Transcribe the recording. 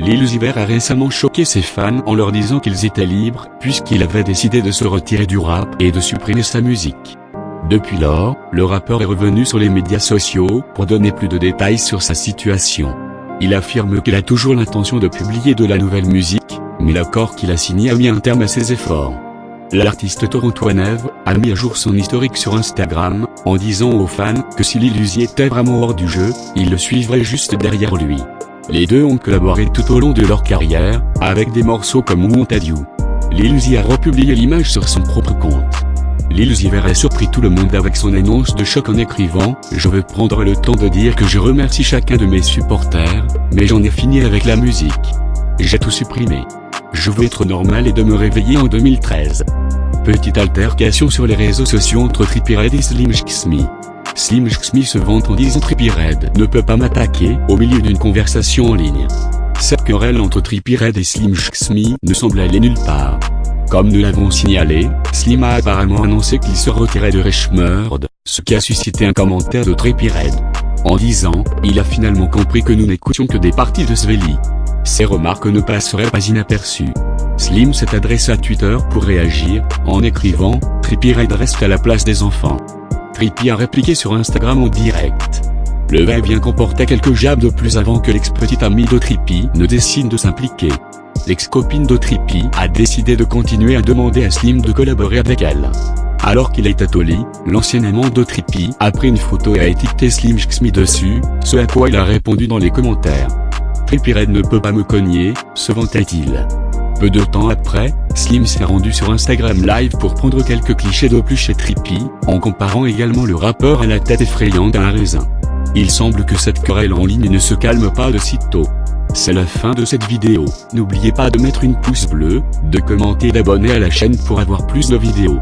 Lil Uzi Vert a récemment choqué ses fans en leur disant qu'ils étaient libres puisqu'il avait décidé de se retirer du rap et de supprimer sa musique. Depuis lors, le rappeur est revenu sur les médias sociaux pour donner plus de détails sur sa situation. Il affirme qu'il a toujours l'intention de publier de la nouvelle musique, mais l'accord qu'il a signé a mis un terme à ses efforts. L'artiste torontois a mis à jour son historique sur Instagram, en disant aux fans que si Lil Uzi était vraiment hors du jeu, il le suivrait juste derrière lui. Les deux ont collaboré tout au long de leur carrière, avec des morceaux comme Who Wanted You. Lil Uzi a republié l'image sur son propre compte. Lil Uzi Vert a surpris tout le monde avec son annonce de choc en écrivant « Je veux prendre le temps de dire que je remercie chacun de mes supporters, mais j'en ai fini avec la musique. J'ai tout supprimé. Je veux être normal et de me réveiller en 2013. » Petite altercation sur les réseaux sociaux entre Trippie Redd et Slim Shxmy. Slim Shxmy se vante en disant « Trippie Redd ne peut pas m'attaquer » au milieu d'une conversation en ligne. Cette querelle entre Trippie Redd et Slim Shxmy ne semble aller nulle part. Comme nous l'avons signalé, Slim a apparemment annoncé qu'il se retirait de Reshmurd, ce qui a suscité un commentaire de Trippie Redd. En disant « Il a finalement compris que nous n'écoutions que des parties de Svelli ». Ces remarques ne passeraient pas inaperçues. Slim s'est adressé à Twitter pour réagir, en écrivant « Trippie Redd reste à la place des enfants ». Trippie a répliqué sur Instagram en direct. Le va-et-vient comportait quelques jabs de plus avant que l'ex-petite amie de Trippie ne décide de s'impliquer. L'ex-copine de Trippie a décidé de continuer à demander à Slim de collaborer avec elle. Alors qu'il est à Tolly, l'ancien amant de Trippie a pris une photo et a étiqueté Slim Shxmy dessus, ce à quoi il a répondu dans les commentaires. Trippie Redd ne peut pas me cogner, se vantait-il. Peu de temps après, Slim s'est rendu sur Instagram Live pour prendre quelques clichés de plus chez Trippie, en comparant également le rappeur à la tête effrayante d'un raisin. Il semble que cette querelle en ligne ne se calme pas de sitôt. C'est la fin de cette vidéo. N'oubliez pas de mettre une pouce bleu, de commenter et d'abonner à la chaîne pour avoir plus de vidéos.